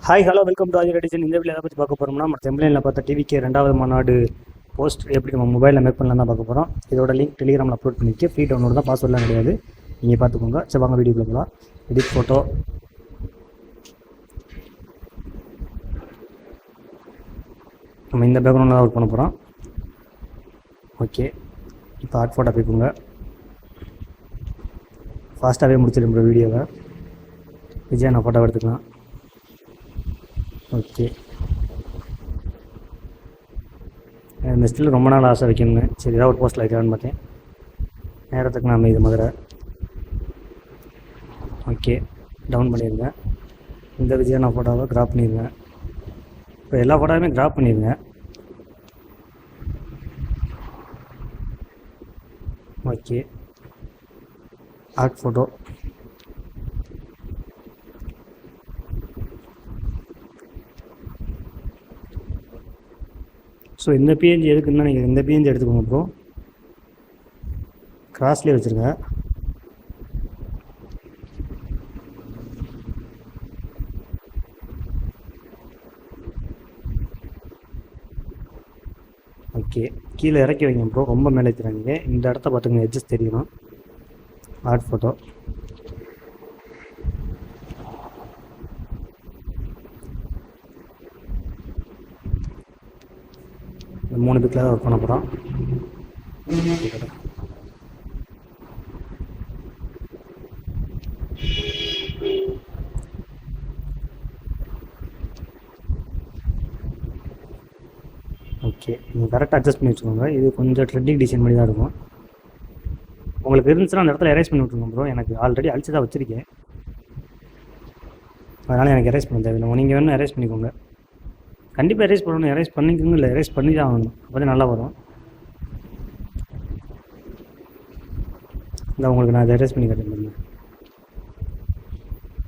Hi hello welcome to ஆஜர் edition. இந்த video எதை பற்றி பார்க்க போகிறோம்னா, நம்ம டெம்ப்ளைனில் பார்த்த டிவிக்கு 2வது மாநாடு போஸ்ட் எப்படி நம்ம மொபைலில் மேக் பண்ணலாம் தான் பார்க்க போகிறோம். இதோட லிங்க் டெலிகிராமில் அப்லோட் பண்ணிக்க, ஃப்ரீ டவுன்லோட் தான், பாஸ்வேர்ட்லாம் கிடையாது. நீங்கள் பார்த்துக்கோங்க. சரி வாங்க வீடியோக்குள்ள போகலாம். எடிட் ஃபோட்டோ, நம்ம இந்த பேக்ரவுண்டில் தான் ஒர்க் பண்ண போகிறோம். ஓகே, இப்போ ஆர்ட் ஃபோட்டோ போய்க்கோங்க. ஃபாஸ்ட்டாகவே முடிச்சிருக்கிற வீடியோவை விஜய் நான் ஃபோட்டோ எடுத்துக்கலாம். ஓகே, இந்த ஸ்டில் ரொம்ப நாள் ஆசை வைக்கணும்னு. சரி, ஏதாவது ஒரு போஸ்ட்டில் வைக்கலான்னு பார்த்தேன். நேரத்துக்கு நான் இது மதுரை. ஓகே, டவுன் பண்ணிடுங்க. இந்த விஜய் நான் ஃபோட்டோவை கிராப் பண்ணிடுங்க. இப்போ எல்லா ஃபோட்டோவுமே கிராப் பண்ணிடுங்க. Okay, art photo. ஸோ இந்த பிஎன்ஜி எதுக்குன்னா, நீங்கள் இந்த பிஎன்ஜி எடுத்துக்கோங்க. அப்புறம் கிராஸ்லேயே வச்சுருங்க. ஓகே, கீழே இறக்கி வைங்க ப்ரோ, ரொம்ப மேலே ஏற்றுறாங்க. இந்த இடத்த பார்த்துங்க, எட்ஜஸ் தெரியணும். Art photo. இந்த 3 பிக்கில் தான் ஒர்க் பண்ண போகிறோம். ஓகே, நீங்கள் கரெக்டாக அட்ஜஸ்ட் பண்ணி வச்சுக்கோங்க. இது கொஞ்சம் ட்ரெண்டிங் டிசைன் மாதிரி தான் இருக்கும். உங்களுக்கு இருந்துச்சுன்னா அந்த இடத்துல எரேஸ் பண்ணி விட்ருங்க ப்ரோ. எனக்கு ஆல்ரெடி அழிச்சு தான் வச்சுருக்கேன், அதனால் எனக்கு எரேஸ் பண்ண தேவையில்லை. நீங்கள் வேணும் எரேஸ் பண்ணிக்கோங்க. கண்டிப்பாக எரேஸ் பண்ணணும். எரேஸ் பண்ணிக்கோங்க, இல்லை எரேஸ் பண்ணி தான் ஆகணும். அப்போ தான் நல்லா வரும். இல்லை உங்களுக்கு நான் அதை எரேஸ் பண்ணி காட்டுறேன்.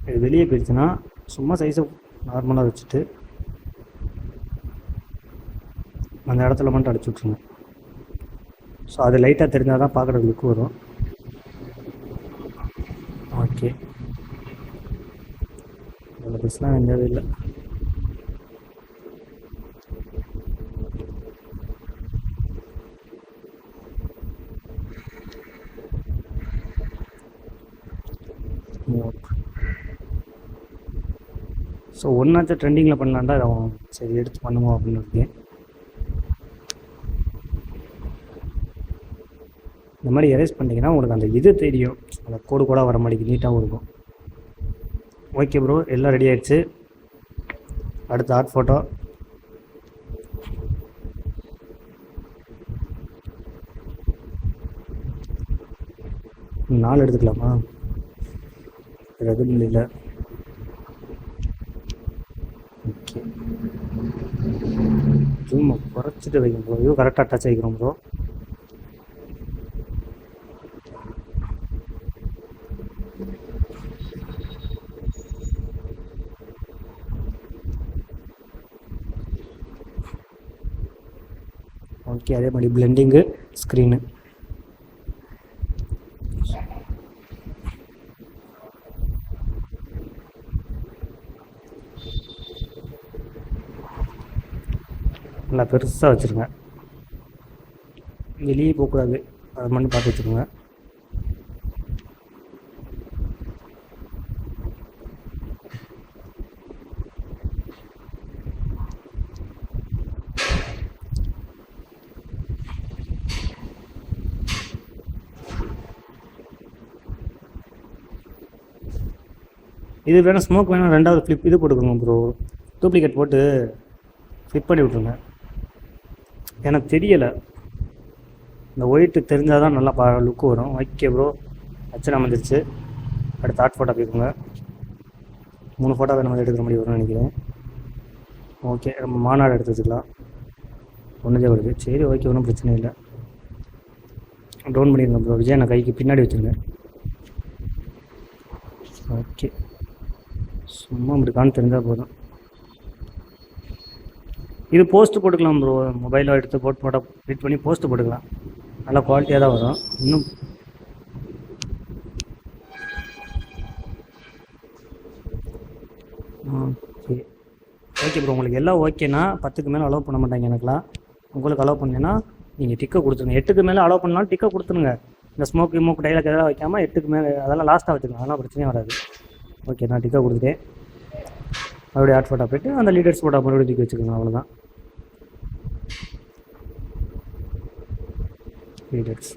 இது வெளியே போயிடுச்சுன்னா சும்மா சைஸை நார்மலாக வச்சுட்டு அந்த இடத்துல மட்டும் அடிச்சு விட்ருங்க. ஸோ அது லைட்டாக தெரிஞ்சால் தான் பார்க்குறது லுக் வரும். ஓகே, இதில் பீஸ்லாம் எங்கேயாவது இல்லை. ஸோ ஒன்றாச்சும் ட்ரெண்டிங்கில் பண்ணலான்டா அவன் சரி எடுத்து பண்ணுவோம் அப்படின்னு இருக்கேன். இந்த மாதிரி எரேஸ் பண்ணிங்கன்னா உங்களுக்கு அந்த இது தெரியும், அந்த கோடு கூட வர மாதிரி நீட்டாகவும் இருக்கும். ஓகே ப்ரோ, எல்லாம் ரெடி ஆகிடுச்சு. அடுத்து ஆர்ட் ஃபோட்டோ. நாலு எடுத்துக்கலாமா? எதுவும் இல்லை. ஓகே, ஜூமை குறைச்சிட்டு வைக்கும் ப்ரோ. இதுவும் கரெக்டாக டச் ஆகிக்கிறோம் ப்ரோ. ஓகே, அதே மாதிரி பிளெண்டிங்கு, ஸ்க்ரீனு. நல்லா பெருசாக வச்சுருங்க, வெளியே போகக்கூடாது, அதை மட்டும் பார்த்து வச்சுக்கோங்க. இது வேணால் ஸ்மோக் வேணால் 2வது ஃப்ளிப் இது போட்டுக்கோங்க ப்ரோ. டூப்ளிகேட் போட்டு ஃப்ளிப் பண்ணி விட்ருங்க. எனக்கு தெரியலை, இந்த ஒயிட்டு தெரிஞ்சால் தான் நல்லா லுக்கு வரும். ஓகே ப்ரோ, அச்சனை வந்துருச்சு. அடுத்து ஆர்ட் ஃபோட்டோ போய்க்கோங்க. 3 ஃபோட்டோவை நம்ம எடுக்கிற மாதிரி வரும்னு நினைக்கிறேன். ஓகே, நம்ம மாநாடு எடுத்து வச்சுக்கலாம். ஒன்றுதே வருது. சரி ஓகே, ஒன்றும் பிரச்சனை இல்லை. டவுன் பண்ணிடுங்க ப்ரோ. விஜய் நான் கைக்கு பின்னாடி வச்சுருங்க. ஓகே, சும்மா இப்படிக்கான்னு தெரிஞ்சால் போதும். இது போஸ்ட்டு போட்டுக்கலாம் ப்ரோ. மொபைலில் எடுத்து ஃபோட்டோ எடிட் பண்ணி போஸ்ட்டு போட்டுக்கலாம். நல்லா குவாலிட்டியாக தான் வரும். இன்னும் ஓகே, ஓகே ப்ரோ, உங்களுக்கு எல்லாம் ஓகேனா 10க்கு மேலே அலோவ் பண்ண மாட்டாங்க எனக்குலாம். உங்களுக்கு அலோவ் பண்ணீங்கன்னா நீங்கள் டிக்கை கொடுத்துருங்க. 8க்கு மேலே அலோவ் பண்ணாலும் டிக்கை கொடுத்துருங்க. இந்த ஸ்மோக்கு மூக்கு டைலாக் எதாவது வைக்காமல் 8க்கு மேலே அதெல்லாம் லாஸ்ட்டாக வச்சுக்கலாம், அதெல்லாம் பிரச்சனையும் வராது. ஓகே, நான் டிக்கை கொடுத்துட்டேன். மறுபடியும் ஹாட் ஃபோட்டோ போய்ட்டு அந்த லீடர்ஸ் ஃபோட்டோ மறுபடியும் டிக்கி வச்சுக்கோங்க, அவ்வளோதான். லீடர்ஸ்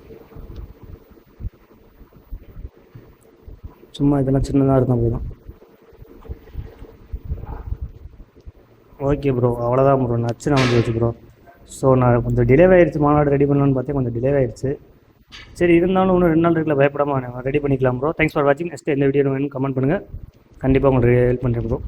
சும்மா இதெல்லாம் சின்னதாக இருந்தால் போதும். ஓகே ப்ரோ, அவ்வளோதான் ப்ரோ. நச்சு நான் வந்து வச்சு ப்ரோ. ஸோ நான் கொஞ்சம் டிலே ஆகிடுச்சு, மாநாடு ரெடி பண்ணலான்னு பார்த்தேன், கொஞ்சம் டிலே ஆகிடுச்சு. சரி, இருந்தாலும் இன்னும் 2 நாள் இருக்குல்ல, பயப்படாமல் ரெடி பண்ணிக்கலாம் ப்ரோ. தேங்க்ஸ் ஃபார் வாட்சிங். நெக்ஸ்ட் எந்த வீடியோ வேணும் கமெண்ட் பண்ணுங்கள், கண்டிப்பாக உங்களுக்கு ஹெல்ப் பண்ணுறேன் ப்ரோ.